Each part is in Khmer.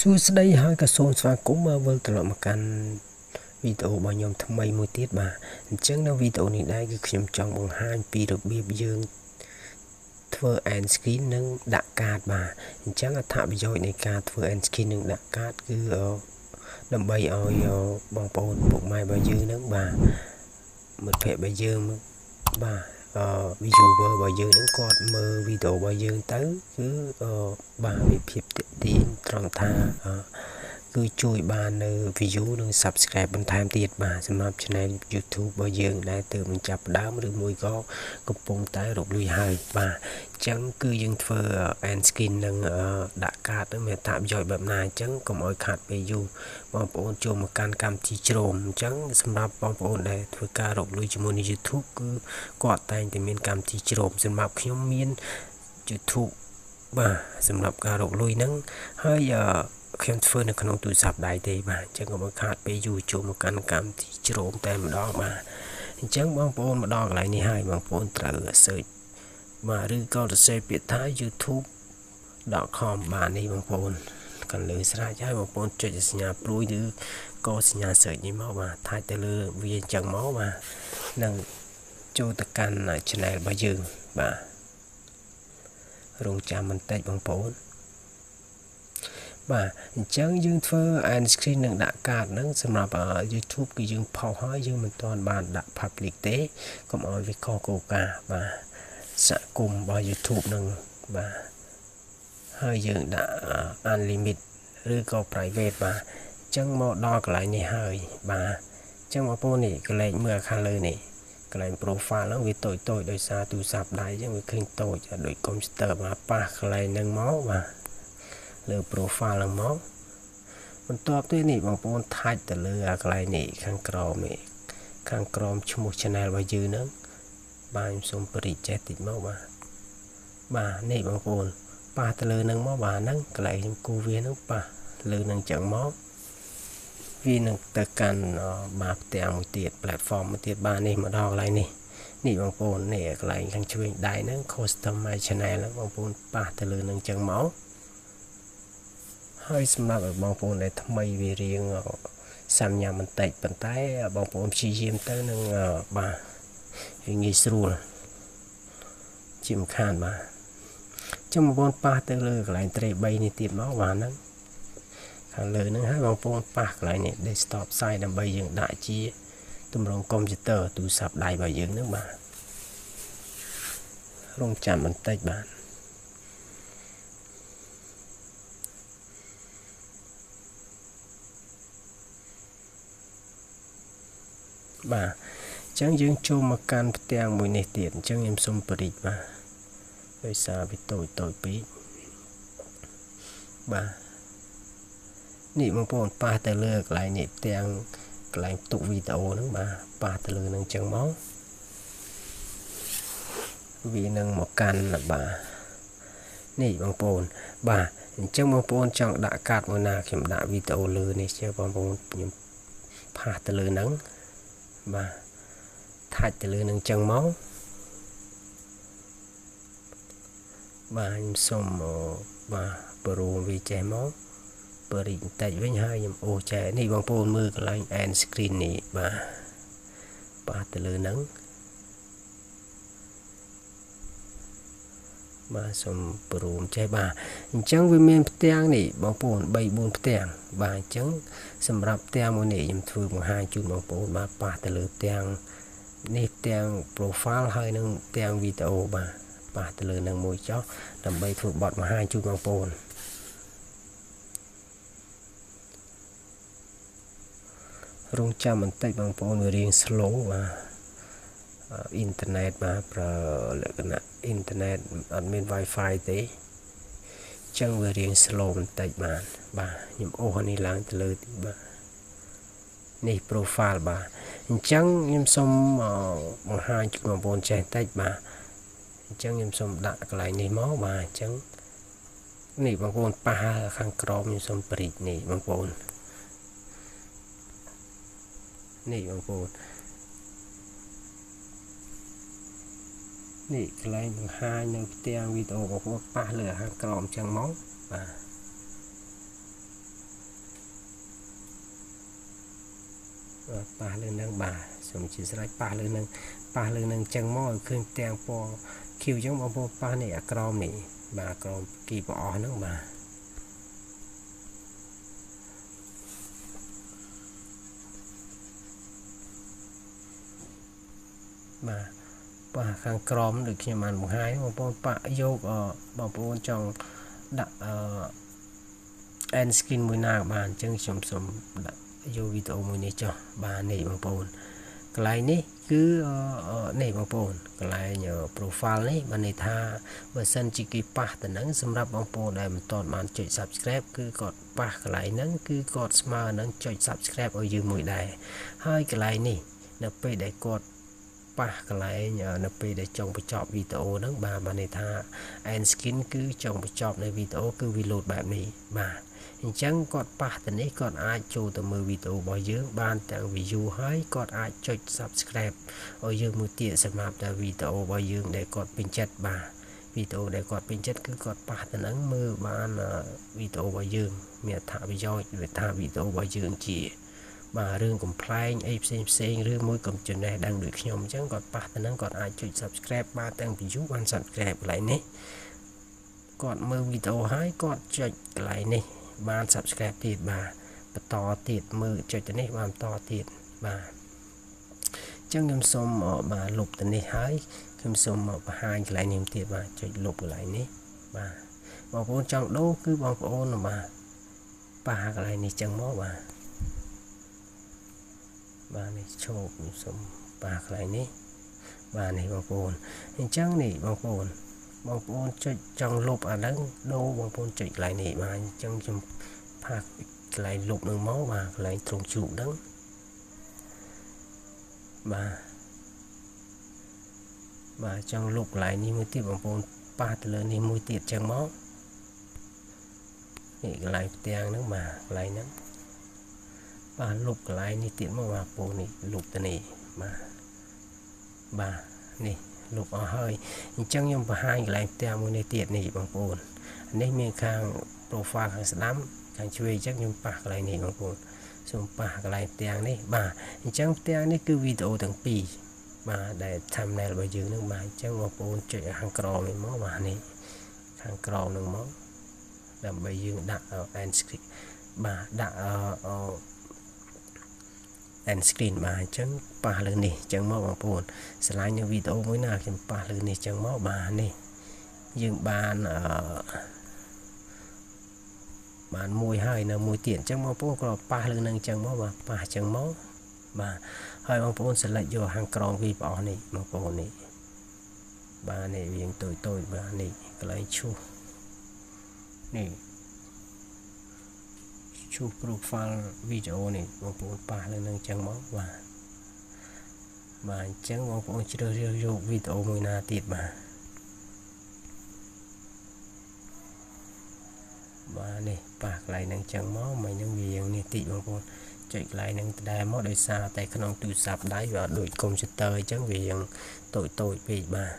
សួស្តីហើយក៏សូមស្វាគមន៍មកវិលត្រឡប់មកកាន់វីដេអូរបស់ខ្ញុំថ្មីមួយទៀតបាទអញ្ចឹងនៅវីដេអូនេះដែរគឺខ្ញុំចង់បង្ហាញពីរបៀបយើងធ្វើ end screen និងដាក់កាតបាទអញ្ចឹងអត្ថប្រយោជន៍នៃការធ្វើ end screen និងដាក់កាតគឺដើម្បីឲ្យបងប្អូនពុកម៉ែរបស់យើងនឹងបាទមិត្តភ័ក្តិរបស់យើងបាទviewer របស់យើងនឹងគាត់មើលវីដេអូរបស់យើងទៅគឺបាទវាភាពទាក់ទាញត្រង់ថាគឺជួយបាននៅ view និង subscribe បន្ថែមទៀតបាទសម្រាប់ channel YouTube របស់យើងដែលទើបនឹងចាប់ផ្ដើមឬមួយក៏កំពុងតែរកលុយហើយបាទអញ្ចឹងគឺយើងធ្វើ end screen និងដាក់កាតនឹងមានអត្ថប្រយោជន៍បែបណាអញ្ចឹងកុំឲ្យខាត់ពេលយូរបងប្អូនចូលមកកាន់កម្មវិធីជ្រោមអញ្ចឹងសម្រាប់បងប្អូនដែលធ្វើការរកលុយជាមួយនឹង YouTube គឺគាត់តែងតែមានកម្មវិធីជ្រោមសម្រាប់ខ្ញុំមាន YouTube បាទសម្រាប់ការរកលុយហ្នឹងហើយខ្ញុំធ្វើនៅក្នុងទូរស័ព្ទដៃទេបាទអញ្ចឹងកុំឲ្យខាតពេលយូរចូលមកកាន់កម្មវិធីជ្រោមតែម្ដងបាទអញ្ចឹងបងប្អូនមកដល់កន្លែងនេះហើយបងប្អូនត្រូវ search បាទឬក៏សរសេរពាក្យថា youtube.com បាទនេះបងប្អូនខាងលើស្រេចហើយបងប្អូនចុចសញ្ញាព្រួយឬក៏សញ្ញា search នេះមកបាទថាច់ទៅលើវាអញ្ចឹងមកបាទនឹងចូលទៅកាន់ channel របស់យើងបាទរងចាំបន្តិចបងប្អូនបាទអញ្ចឹងយើងធ្វើ end screen នឹងដាក់កាតហ្នឹងសម្រាប់ YouTube គឺយើងផុសហើយយើងមិនទាន់បានដាក់ public ទេកុំឲ្យវាខុសគោលការណ៍បាទសហគមន៍របស់ YouTube នឹងបាទហើយយើងដាក់ unlimit ឬក៏ private បាទអញ្ចឹងមកដល់កន្លែងនេះហើយបាទអញ្ចឹងបងប្អូននេះកន្លែងមើលខាងលើនេះកន្លែង profile ហ្នឹងវាតូចដោយសារទូរស័ព្ទដៃអញ្ចឹងវាឃើញតូចដូច computer បាទប៉ះកន្លែងហ្នឹងមកបាទលើ profile ហ្នឹងមកបន្ទាប់ទៅនេះបងប្អូនថាច់ទៅលើកន្លែងនេះខាងក្រោមនេះខាងក្រោមឈ្មោះ channel របស់យើងហ្នឹងបាទខ្ញុំសូមបរិច្ចេទតិចមកបាទនេះបងប្អូនប៉ះទៅលើហ្នឹងមកបាទហ្នឹងកន្លែងខ្ញុំគូវាហ្នឹងប៉ះលើហ្នឹងចឹងមកវានឹងទៅកាន់បាទផ្ទាំងមួយទៀត platform មួយទៀតបាទនេះមកដល់កន្លែងនេះបងប្អូននេះកន្លែងខាងឆ្វេងដៃហ្នឹង custom my channel ហ្នឹងបងប្អូនប៉ះទៅលើហ្នឹងចឹងមកហើយសម្រាប់បងប្អូនដែលថ្មីវារៀងសាំញ៉ាំបន្តិចប៉ុន្តែបងប្អូនព្យាយាមទៅនឹងបាទវាងាយស្រួលជាមិនខានបាទចាំបងប្អូនប៉ះទៅលើកន្លែង 3 នេះទៀតមកបាទហ្នឹងខាងលើហ្នឹងហើយបងប្អូនប៉ះកន្លែងនេះ desktop site ដើម្បីយើងដាក់ជាទម្រង់កុំព្យូទ័រទូរស័ព្ទដៃរបស់យើងហ្នឹងបាទរងចាំបន្តិចបាទបាទអញ្ចឹងយើងចូលមកកាន់ផ្ទាំងមួយនេះទៀតអញ្ចឹងខ្ញុំសូមបរិច្បាទដោយសារវាតូចពេកបាទនេះបងប្អូនប៉ះទៅលើកន្លែងនេះផ្ទាំងកន្លែងផ្ទុកវីដេអូហ្នឹងបាទប៉ះទៅលើហ្នឹងអញ្ចឹងមកវានឹងមកកាន់បាទនេះបងប្អូនបាទអញ្ចឹងបងប្អូនចង់ដាក់កាតមួយណាខ្ញុំដាក់វីដេអូលើនេះជាបងប្អូនខ្ញុំផាសទៅលើហ្នឹងបាទថាច់ទៅលើនឹងចឹងមកបាទខ្ញុំសូមបាទបរូមវាចេះមកបរិចបន្តិចវិញហើយខ្ញុំអូសចែនេះបងប្អូនមើលកន្លែង end screen នេះបាទប៉ះទៅលើហ្នឹងបាទសូមបរូមចេះបាទអញ្ចឹងវាមានផ្ទាំងនេះបងប្អូន 3-4 ផ្ទាំងបាទអញ្ចឹងសម្រាប់ផ្ទាំងមួយនេះខ្ញុំធ្វើបង្ហាញជូនបងប្អូនបាទប៉ះទៅលើផ្ទាំងនេះផ្ទាំង profile ហើយនឹងផ្ទាំងវីដេអូបាទប៉ះទៅលើនឹងមួយចុះដើម្បីធ្វើបទបង្ហាញជូនបងប្អូនរងចាំបន្តិចបងប្អូនវារៀង slow បាទអ៊ីនធឺណិតបាទប្រើលក្ខណៈអ៊ីនធឺណិតអត់មាន Wi-Fi ទេអញ្ចឹងវារៀង slow បន្តិចបាទខ្ញុំអូសនេះឡើងទៅលើទីបាទនេះ profile បាទអញ្ចឹងខ្ញុំសូមបង្ហាញជូនបងប្អូនចេះបន្តិចបាទអញ្ចឹងខ្ញុំសូមដាក់កន្លែងនេះមកបាទអញ្ចឹងនេះបងប្អូនប៉ះខាងក្រោមខ្ញុំសូមបរិច្នេះបងប្អូននេះបងប្អូននេះកន្លែងបង្ហាញនៅផ្ទាំងវីដេអូបងប្អូនប៉ះលើខាងក្រោមអញ្ចឹងមកបាទ ប៉ះលើនឹងបាទសូមជាស្រេចប៉ះលើនឹងចឹងមកឃើញទាំងពណ៌ខៀវចឹងបងប្អូនប៉ះនេះអាក្រមនេះបាទក្រមគីប្រអស់ហ្នឹងបាទប៉ះខាងក្រមដូចខ្ញុំបានបង្ហាញបងប្អូនប៉ះយកបងប្អូនចង់ដាក់end screen មួយណាបានអញ្ចឹងខ្ញុំសូមដាក់យកវីដេអូមួយនេះចុះបាទនេះបងប្អូនកន្លែងនេះគឺនេះបងប្អូនកន្លែង profile នេះបានន័យថាបើសិនជាគេប៉ះទៅនឹងសម្រាប់បងប្អូនដែលមិនទាន់បានចុច subscribe គឺគាត់ប៉ះកន្លែងហ្នឹងគឺគាត់ស្មើនឹងចុច subscribe ឲ្យយើងមួយដែរហើយកន្លែងនេះនៅពេលដែលគាត់ប៉ះកន្លែងនៅពេលដែលចង់បញ្ចប់វីដេអូហ្នឹងបានន័យថា end screen គឺចង់បញ្ចប់នៅវីដេអូគឺវា load បែបនេះបាទអញ្ចឹងគាត់ប៉ះទៅនេះគាត់អាចចូលទៅមើលវីដេអូរបស់យើងបានទាំង view ហើយគាត់អាចចុច subscribe ឲ្យយើងមួយទៀតសម្រាប់តែវីដេអូរបស់យើងដែលគាត់ពេញចិត្តបាទវីដេអូដែលគាត់ពេញចិត្តគឺគាត់ប៉ះទៅនឹងមើលបានវីដេអូរបស់យើងមានអត្ថប្រយោជន៍វាថាវីដេអូរបស់យើងជាបាទរឿងកំ pl ែងអីផ្សេងឬមួយកុំចំណេះដឹងដូចខ្ញុំអញ្ចឹងគាត់ប៉ះទៅនឹងគាត់អាចចុច subscribe បានទាំង view បាន subscribe កន្លែងនេះគាត់មើលវីដេអូហើយគាត់ចុចកន្លែងនេះបាន subscribe ទៀតបាទបន្តទៀតមើលចុចទៅនេះបានបន្តទៀតបាទអញ្ចឹងខ្ញុំសូមបាទលុបទៅនេះហើយខ្ញុំសូមមកបង្ហាញកន្លែងនេះទៀតបាទចុចលុបកន្លែងនេះបាទបងប្អូនចង់ដូរគឺបងប្អូនបាទប៉ះកន្លែងនេះចឹងមកបាទនេះឈប់ខ្ញុំសូមប៉ះកន្លែងនេះបាទនេះបងប្អូនអញ្ចឹងនេះបងប្អូនចុចចង់លុបអាហ្នឹងដូរបងប្អូនចុចកន្លែងនេះបាទអញ្ចឹងខ្ញុំផាកកន្លែងលុបនឹងមកបាទកន្លែងត្រង់ជ្រូកហ្នឹងបាទចង់លុបកន្លែងនេះមួយទៀតបងប្អូនប៉ះទៅលើនេះមួយទៀតចឹងមកនេះកន្លែងផ្ទាំងហ្នឹងបាទកន្លែងហ្នឹងបាទលុបកន្លែងនេះទៀតមកបាទពូនេះលុបទៅនេះបាទនេះលុបអស់ហើយអញ្ចឹងខ្ញុំបង្ហាញកន្លែងផ្ទាំងមួយនេះទៀតនេះបងប្អូននេះមានខាង profile ខាងស្ដាំខាងឆ្វេងអញ្ចឹងខ្ញុំប៉ះកន្លែងនេះបងប្អូនសូមប៉ះកន្លែងផ្ទាំងនេះបាទអញ្ចឹងផ្ទាំងនេះគឺវីដេអូទាំងពីរបាទដែល thumbnail របស់យើងនឹងបាទអញ្ចឹងបងប្អូនចុចខាងក្រោមនេះមកបាទនេះខាងក្រោមនឹងមកដើម្បីយើងដាក់ end screen បាទដាក់end screen បាទអញ្ចឹងប៉ះលើនេះអញ្ចឹងមកបងប្អូនឆ្លាញ់នៅវីដេអូមួយណាខ្ញុំប៉ះលើនេះអញ្ចឹងមកបាទនេះយើងបានមួយហើយនៅមួយទៀតអញ្ចឹងបងប្អូនក៏ប៉ះលើនឹងអញ្ចឹងមកបាទប៉ះអញ្ចឹងមកបាទហើយបងប្អូន select យកខាងក្រោមវាប្រអស់នេះបងប្អូននេះបាទនេះវាតូចបាទនេះកន្លែងឈូសនេះឈូស profile វីដេអូនេះបងប្អូនប៉ះលើនឹងអញ្ចឹងមកបាទអញ្ចឹងបងប្អូនជ្រើសរើសយកវីដេអូមួយណាទៀតបាទនេះប៉ះកន្លែងហ្នឹងចឹងមកមិននឹងវាយ៉ាងនេះតិចបងប្អូនចុចកន្លែងហ្នឹងដដែលមកដោយសារតែក្នុងទូរស័ព្ទដៃវាដូចកុំព្យូទ័រអញ្ចឹងវាយ៉ាងតូចពេកបាទ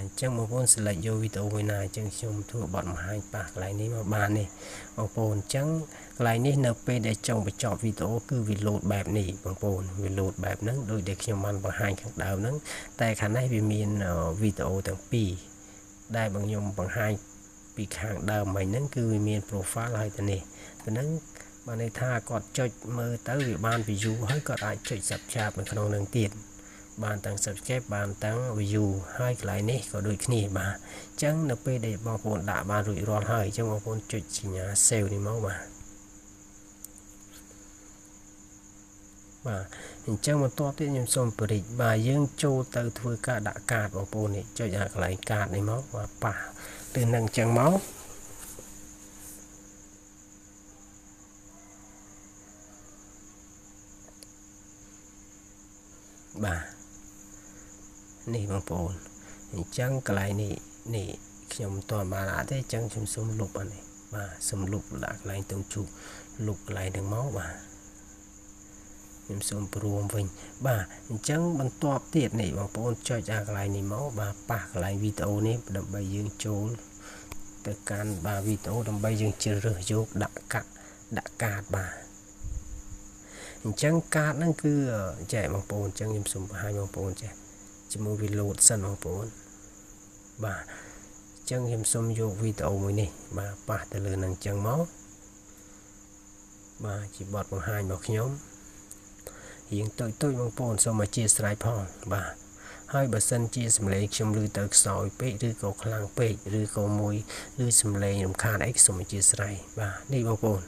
អញ្ចឹងបងប្អូន select យកវីដេអូមួយណាអញ្ចឹងខ្ញុំធ្វើបទបង្ហាញប៉ះកន្លែងនេះមកបាននេះបងប្អូនអញ្ចឹងកន្លែងនេះនៅពេលដែលចង់បញ្ចប់វីដេអូគឺវា load បែបនេះបងប្អូនវា load បែបហ្នឹងដូចដែលខ្ញុំបានបង្ហាញខាងដើមហ្នឹងតែខាងនេះវាមានវីដេអូទាំងពីរដែលខ្ញុំបង្ហាញពីខាងដើមមិញហ្នឹងគឺវាមាន profile ហើយទៅនេះទៅហ្នឹងបានន័យថាគាត់ចុចមើលទៅវាបាន view ហើយគាត់អាចចុច subscribe នៅក្នុងហ្នឹងទៀតបានទាំង subscribe បានទាំង view ហើយកន្លែងនេះក៏ដូចគ្នាបាទអញ្ចឹងនៅពេលដែលបងប្អូនដាក់បានរួចរាល់ហើយអញ្ចឹងបងប្អូនចុចសញ្ញា save នេះមកបាទអញ្ចឹងបន្ទាប់ទៀតខ្ញុំសូមបរិយាបាទយើងចូលទៅធ្វើការដាក់កាតបងប្អូននេះចុចអាកន្លែងកាតនេះមកបាទប៉ះទៅនឹងអញ្ចឹងមកបាទនេះបងប្អូនអញ្ចឹងកន្លែងនេះខ្ញុំមិនទាន់បានទេអញ្ចឹងខ្ញុំសូមលុបអានេះបាទសូមលុបដាក់កន្លែងតង់ជូកលុបកន្លែងហ្នឹងមកបាទខ្ញុំសូមព្រមវិញបាទអញ្ចឹងបន្ទាប់ទៀតនេះបងប្អូនចុចអាកន្លែងនេះមកបាទប៉ះកន្លែងវីដេអូនេះដើម្បីយើងចូល ទៅកាន់បាទវីដេអូដើម្បីយើងជ្រើសរើសយកដាក់កាតបាទអញ្ចឹងកាតហ្នឹងគឺចែកបងប្អូនអញ្ចឹងខ្ញុំសូមបង្ហាញបងប្អូនចេះជាមួយវាលោតសិនបងប្អូនបាទអញ្ចឹងខ្ញុំសូមយកវីដេអូមួយនេះបាទប៉ះទៅលើនឹងអញ្ចឹងមកបាទជាបទបង្ហាញរបស់ខ្ញុំរៀងតូចបងប្អូនសូមអធិស្ឋានផងបាទហើយបើសិនជាសំឡេងខ្ញុំឮទៅខ្សោយពេកឬក៏ខ្លាំងពេកឬក៏មួយឬសំឡេងរំខានអីសូមអធិស្ឋានបាទនេះបងប្អូន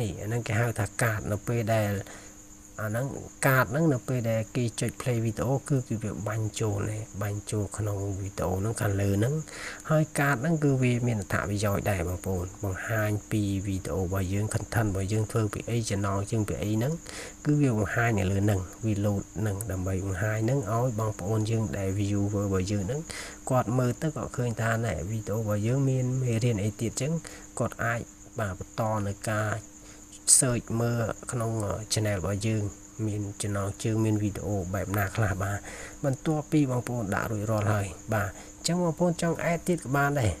នេះអាហ្នឹងគេហៅថាកាតនៅពេលដែលអាហ្នឹងកាតហ្នឹងនៅពេលដែលគេចុច play វីដេអូគឺវាបាញ់ចូលក្នុងវីដេអូហ្នឹងខាងលើហ្នឹងហើយកាតហ្នឹងគឺវាមានអត្ថប្រយោជន៍ដែរបងប្អូនបង្ហាញពីវីដេអូរបស់យើង content របស់យើងធ្វើពីអី channel យើងពីអីហ្នឹងគឺវាបង្ហាញនៅលើហ្នឹងវា load ហ្នឹងដើម្បីបង្ហាញហ្នឹងឲ្យបងប្អូនយើងដែល viewer របស់យើងហ្នឹងគាត់មើលទៅក៏ឃើញថាណែវីដេអូរបស់យើងមានមេរៀនអីទៀតអញ្ចឹងគាត់អាចបាទបន្តនៅការsearch មើលក្នុង channel របស់យើងមានចំណងជើងមានវីដេអូបែបណាខ្លះបាទបន្ទាប់ពីបងប្អូនដាក់រួចរាល់ហើយបាទអញ្ចឹងបងប្អូនចង់ add ទៀតក៏បានដែរ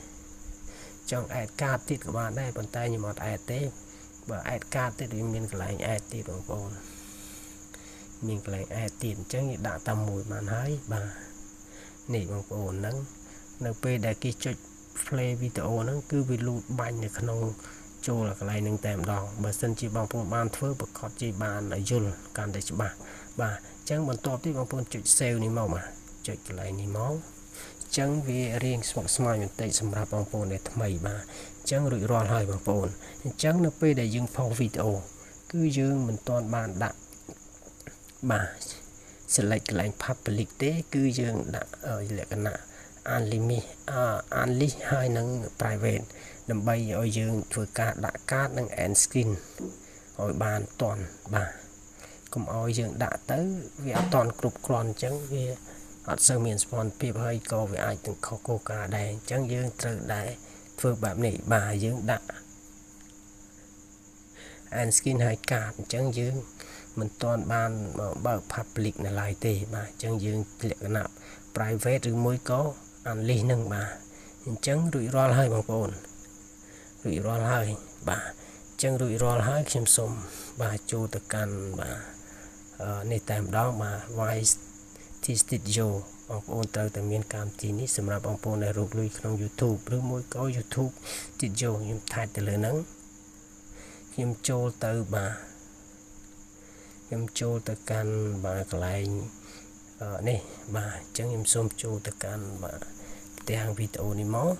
ចង់ add កាតទៀតក៏បានដែរប៉ុន្តែខ្ញុំអត់ add ទេបើ add កាតទៀតវាមានកន្លែង add ទៀតបងប្អូនមានកន្លែង add ទៀតអញ្ចឹងគេដាក់តាមមួយបានហើយបាទនេះបងប្អូនហ្នឹងនៅពេលដែលគេចុច play វីដេអូហ្នឹងគឺវាលូតបាញ់នៅក្នុងចូលកន្លែងនឹងតែម្ដងបើសិនជាបងប្អូនបានធ្វើប្រកបជាបានយល់កាន់តែច្បាស់បាទអញ្ចឹងបន្ទាប់ទៀតបងប្អូនចុច save នេះមកបាទចុចកន្លែងនេះមកអញ្ចឹងវារៀងស្មុគស្មាញបន្តិចសម្រាប់បងប្អូនដែលថ្មីបាទអញ្ចឹងរួចរាល់ហើយបងប្អូនអញ្ចឹងនៅពេលដែលយើងផុសវីដេអូគឺយើងមិនទាន់បានដាក់បាទ select កន្លែង public ទេគឺយើងដាក់លក្ខណៈ unlist ហើយនឹង private ដើម្បីឲ្យយើងធ្វើការដាក់កាតនិង end screen ឲ្យបានតន់បាទកុំឲ្យយើងដាក់ទៅវាអត់តន់គ្រប់គ្រាន់អញ្ចឹងវាអត់សូវមានស្ព័ន្ធភាពហើយក៏វាអាចទាំងខុសគោលការណ៍ដែរអញ្ចឹងយើងត្រូវដែរធ្វើបែបនេះបាទយើងដាក់ end screen ហើយកាតអញ្ចឹងយើងមិនទាន់បានបើក public នៅឡើយទេបាទអញ្ចឹងយើងលក្ខណៈ private ឬមួយក៏ unlist នឹងបាទអញ្ចឹងរួចរាល់ហើយបងប្អូនរួចរាល់ហើយបាទអញ្ចឹងរួចរាល់ហើយខ្ញុំសូមបាទចូលទៅកាន់បាទនេះតែម្ដងបាទ Voice Studio បងប្អូនត្រូវតែមានកម្មវិធីនេះសម្រាប់បងប្អូនដែលរកលុយក្នុង YouTube ឬមួយក៏ YouTube Studio ខ្ញុំថាច់ទៅលើហ្នឹងខ្ញុំចូលទៅបាទខ្ញុំចូលទៅកាន់បាទកន្លែងនេះបាទអញ្ចឹងខ្ញុំសូមចូលទៅកាន់បាទផ្ទាំងវីដេអូនេះមក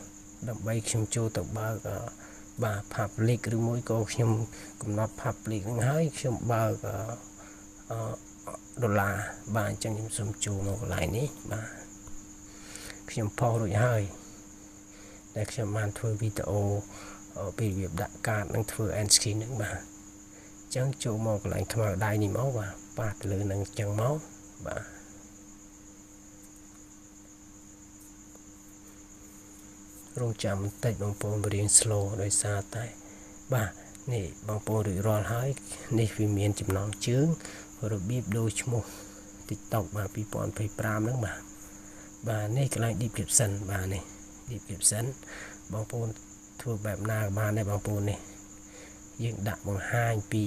ដើម្បីខ្ញុំចូលទៅបើកបាទ public ឬមួយក៏ខ្ញុំកំណត់ public ហ្នឹងហើយខ្ញុំបើកដុល្លារបាទអញ្ចឹងខ្ញុំសូមចូលមកកន្លែងនេះបាទខ្ញុំផុសរួចហើយដែលខ្ញុំបានធ្វើវីដេអូពីរបៀបដាក់កាតនិងធ្វើ end screen ហ្នឹងបាទអញ្ចឹងចូលមកកន្លែងខ្មៅដៃនេះមកបាទប៉ះទៅលើនឹងអញ្ចឹងមកបាទរងចាំបន្តិចបងប្អូនរៀង slow ដោយសារតែបាទនេះបងប្អូនរួចរាល់ហើយនេះវាមានចំណងជើងរបៀបដូរឈ្មោះ TikTok បាទ2025ហ្នឹងបាទនេះកន្លែង description បាទនេះ description បងប្អូនធ្វើបែបណាក៏បានដែរបងប្អូននេះយើងដាក់បង្ហាញពី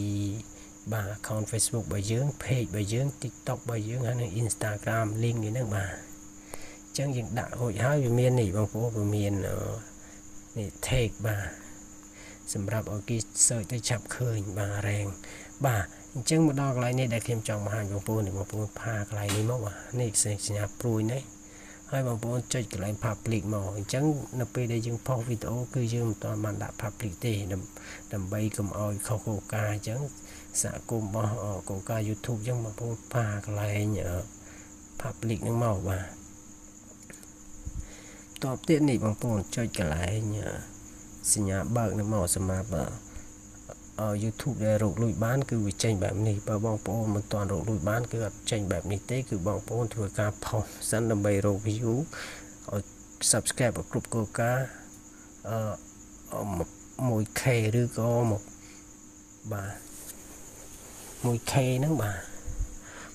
បាទ account Facebook របស់យើង page របស់យើង TikTok របស់យើងហើយនិង Instagram link នេះហ្នឹងបាទអញ្ចឹងយើងដាក់រួចហើយវាមាននេះបងប្អូនវាមាននេះ tag បាទសម្រាប់ឲ្យគេ search ទៅចាប់ឃើញបាទ rank បាទអញ្ចឹងមកដល់កន្លែងនេះដែលខ្ញុំចង់បង្ហាញបងប្អូនផាកន្លែងនេះមកបាទនេះសញ្ញាព្រួយនេះហើយបងប្អូនចុចកន្លែង public មកអញ្ចឹងនៅពេលដែលយើងផុសវីដេអូគឺយើងមិនទាន់បានដាក់ public ទេដើម្បីកុំឲ្យខុសគោលការណ៍អញ្ចឹងសហគមន៍របស់គោលការណ៍ YouTube អញ្ចឹងបងប្អូនផាកន្លែង public ហ្នឹងមកបាទតបទៀតនេះបងប្អូនចុចកន្លែងសញ្ញាបើកនេះមកសម្រាប់YouTube ដែលរកលុយបានគឺវាចេញបែបនេះបើបងប្អូនមិនទាន់រកលុយបានគឺអត់ចេញបែបនេះទេគឺបងប្អូនធ្វើការផុសសិនដើម្បីរក view ឲ្យ subscribe គ្រប់គោលការណ៍ 1k ឬក៏មកបាទ 1k ហ្នឹងបាទ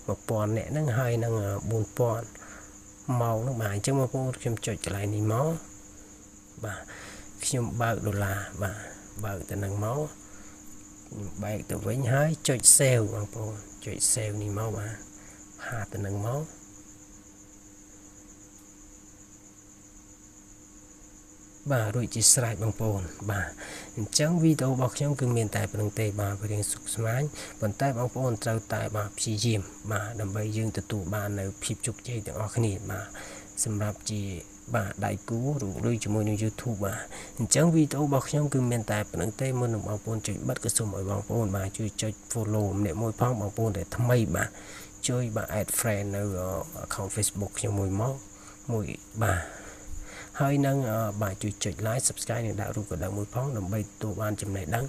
1000អ្នកហ្នឹងហើយនឹង4000ម៉ោងហ្នឹងបាទអញ្ចឹងបងប្អូនខ្ញុំចុចកន្លែងនេះមក បាទខ្ញុំបើកដុល្លារបាទបើកទៅនឹងមកបែកទៅវិញហើយចុច save បងប្អូនចុច save នេះមកបាទហាទៅនឹងមកបាទរួចជាស្រេចបងប្អូនបាទអញ្ចឹងវីដេអូរបស់ខ្ញុំគឺមានតែប៉ុណ្្នឹងទេបាទរៀងសុខស្មាញប៉ុន្តែបងប្អូនត្រូវតែបាទព្យាយាមបាទដើម្បីយើងទទួលបាននៅភាពជោគជ័យទាំងអស់គ្នាបាទសម្រាប់ជាបាទដៃគូឬជាមួយនឹង YouTube បាទអញ្ចឹងវីដេអូរបស់ខ្ញុំគឺមានតែប៉ុណ្្នឹងទេមុននឹងបងប្អូនចុចបិទក៏សូមឲ្យបងប្អូនបាទជួយចុច follow ម្នាក់មួយផងបងប្អូនដែលថ្មីបាទជួយបាទ add friend នៅ account Facebook ខ្ញុំមួយមកមួយបាទហើយនឹងបាទជួយចុច like subscribe និងដាក់រូបកណ្ដឹងមួយផងដើម្បីទទួលបានចំណេះដឹង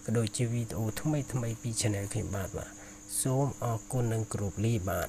ក៏ដូចជាវីដេអូថ្មីពី channel ខ្ញុំបាទសូមអរគុណនិងគោរពលាបាទ